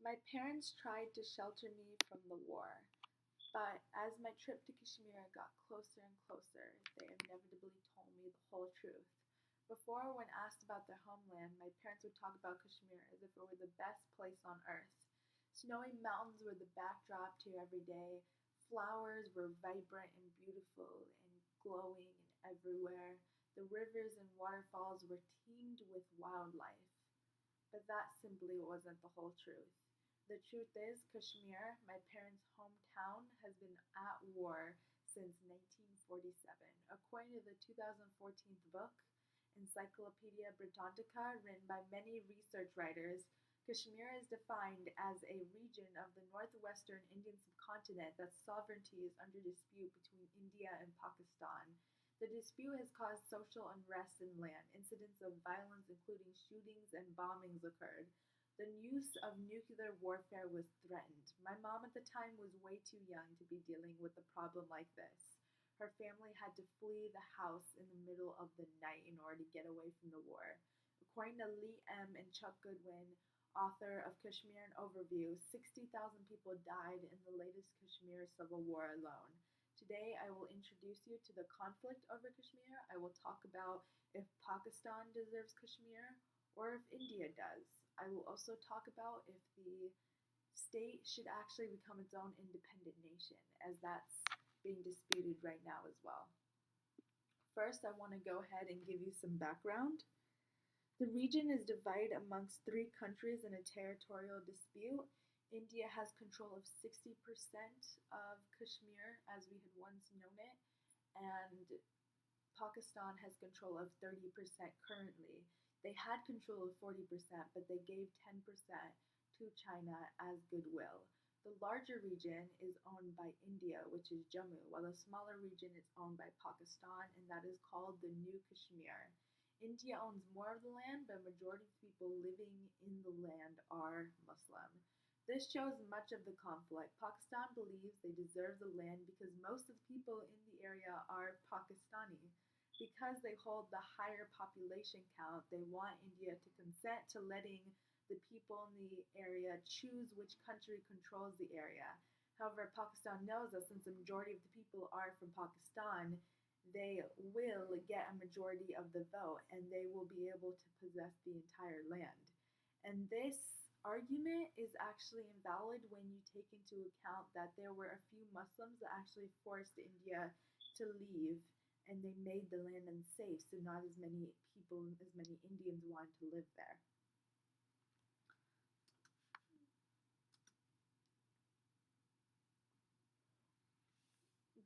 My parents tried to shelter me from the war, but as my trip to Kashmir got closer and closer, they inevitably told me the whole truth. Before, when asked about their homeland, my parents would talk about Kashmir as if it were the best place on earth. Snowy mountains were the backdrop to every day. Flowers were vibrant and beautiful and glowing and everywhere. The rivers and waterfalls were teemed with wildlife. But that simply wasn't the whole truth. The truth is, Kashmir, my parents' hometown, has been at war since 1947. According to the 2014 book, Encyclopedia Britannica, written by many research writers, Kashmir is defined as a region of the northwestern Indian subcontinent that sovereignty is under dispute between India and Pakistan. The dispute has caused social unrest in land. Incidents of violence, including shootings and bombings, occurred. The use of nuclear warfare was threatened. My mom at the time was way too young to be dealing with a problem like this. Her family had to flee the house in the middle of the night in order to get away from the war. According to Lee M. and Chuck Goodwin, author of Kashmir An Overview, 60,000 people died in the latest Kashmir civil war alone. Today, I will introduce you to the conflict over Kashmir. I will talk about if Pakistan deserves Kashmir or if India does. I will also talk about if the state should actually become its own independent nation, as that's being disputed right now as well. First, I want to go ahead and give you some background. The region is divided amongst three countries in a territorial dispute. India has control of 60% of Kashmir, as we had once known it, and Pakistan has control of 30% currently. They had control of 40%, but they gave 10% to China as goodwill. The larger region is owned by India, which is Jammu, while the smaller region is owned by Pakistan, and that is called the New Kashmir. India owns more of the land, but a majority of the people living in the land are Muslim. This shows much of the conflict. Pakistan believes they deserve the land because most of the people in the area are Pakistani. Because they hold the higher population count, they want India to consent to letting the people in the area choose which country controls the area. However, Pakistan knows that since the majority of the people are from Pakistan, they will get a majority of the vote and they will be able to possess the entire land. And this argument is actually invalid when you take into account that there were a few Muslims that actually forced India to leave and they made the land unsafe, so not as many people, as many Indians wanted to live there.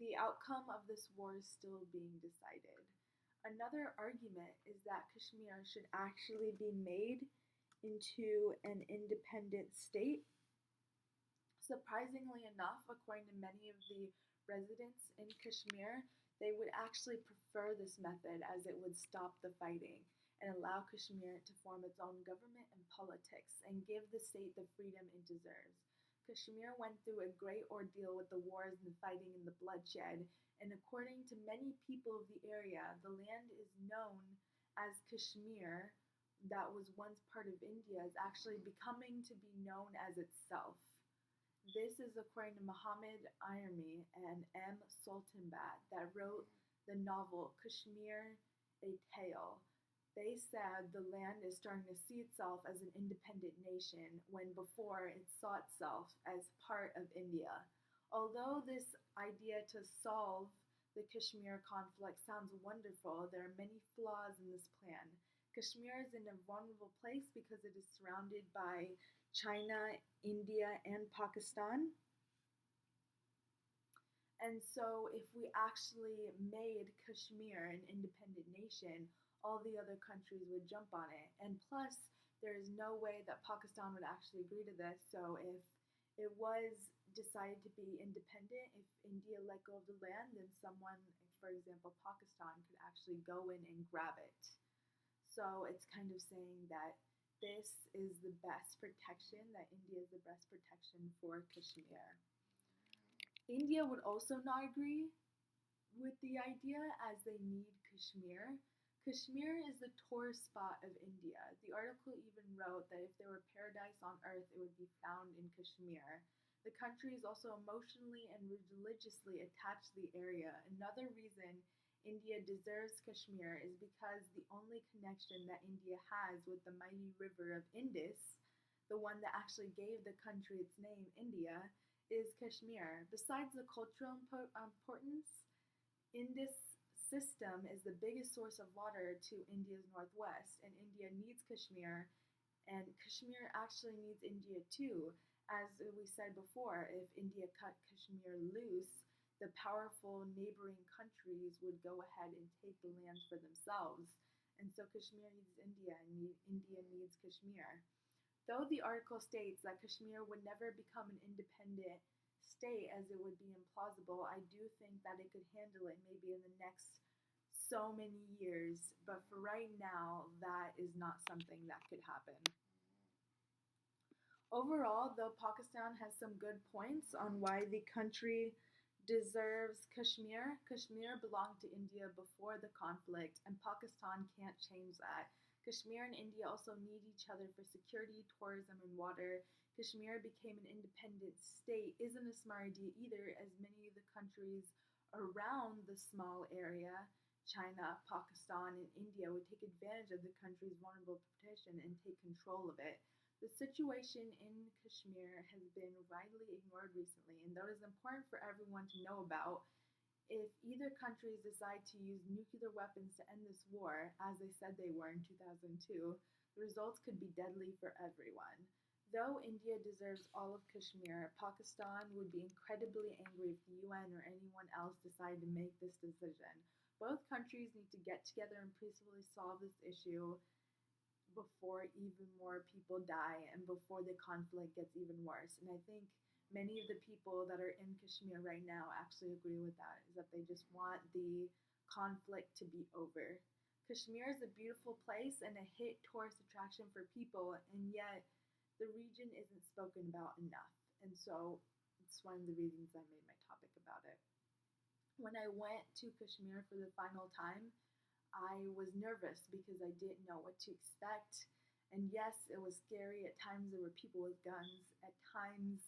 The outcome of this war is still being decided. Another argument is that Kashmir should actually be made into an independent state. Surprisingly enough, according to many of the residents in Kashmir, they would actually prefer this method as it would stop the fighting and allow Kashmir to form its own government and politics and give the state the freedom it deserves. Kashmir went through a great ordeal with the wars and the fighting and the bloodshed, and according to many people of the area, the land is known as Kashmir, that was once part of India, is actually becoming to be known as itself. This is according to Muhammad Irami and M. Sultanbad that wrote the novel Kashmir, A Tale. They said the land is starting to see itself as an independent nation when before it saw itself as part of India. Although this idea to solve the Kashmir conflict sounds wonderful, there are many flaws in this plan. Kashmir is in a vulnerable place because it is surrounded by China, India, and Pakistan. And so, if we actually made Kashmir an independent nation, all the other countries would jump on it. And plus, there is no way that Pakistan would actually agree to this. So, if it was decided to be independent, if India let go of the land, then someone, for example, Pakistan, could actually go in and grab it. So, it's kind of saying that this is the best protection, that India is the best protection for Kashmir. India would also not agree with the idea as they need Kashmir. Kashmir is the tourist spot of India. The article even wrote that if there were paradise on earth, it would be found in Kashmir. The country is also emotionally and religiously attached to the area. Another reason India deserves Kashmir is because the only connection that India has with the mighty river of Indus, the one that actually gave the country its name, India, is Kashmir. Besides the cultural importance, Indus system is the biggest source of water to India's northwest, and India needs Kashmir, and Kashmir actually needs India too. As we said before, if India cut Kashmir loose, the powerful neighboring countries would go ahead and take the land for themselves. And so Kashmir needs India, and India needs Kashmir. Though the article states that Kashmir would never become an independent state, as it would be implausible, I do think that it could handle it maybe in the next so many years. But for right now, that is not something that could happen. Overall, though Pakistan has some good points on why the country deserves Kashmir, Kashmir belonged to India before the conflict, and Pakistan can't change that. Kashmir and India also need each other for security, tourism, and water. Kashmir became an independent state isn't a smart idea either, as many of the countries around the small area, China, Pakistan, and India, would take advantage of the country's vulnerable position and take control of it. The situation in Kashmir has been widely ignored recently, and though it is important for everyone to know about, if either countries decide to use nuclear weapons to end this war, as they said they were in 2002, the results could be deadly for everyone. Though India deserves all of Kashmir, Pakistan would be incredibly angry if the UN or anyone else decided to make this decision. Both countries need to get together and peacefully solve this issue before even more people die and before the conflict gets even worse. And I think many of the people that are in Kashmir right now actually agree with that, is that they just want the conflict to be over. Kashmir is a beautiful place and a hit tourist attraction for people, and yet the region isn't spoken about enough. And so it's one of the reasons I made my topic about it. When I went to Kashmir for the final time, I was nervous because I didn't know what to expect. And yes, it was scary. At times there were people with guns. At times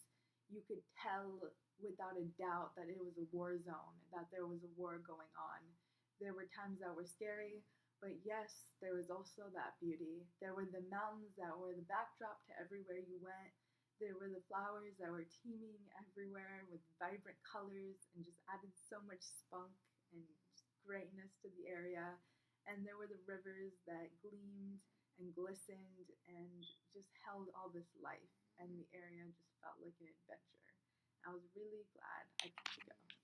you could tell without a doubt that it was a war zone, that there was a war going on. There were times that were scary, but yes, there was also that beauty. There were the mountains that were the backdrop to everywhere you went. There were the flowers that were teeming everywhere with vibrant colors and just added so much spunk and greatness to the area. And there were the rivers that gleamed and glistened and just held all this life. And the area just felt like an adventure. I was really glad I got to go.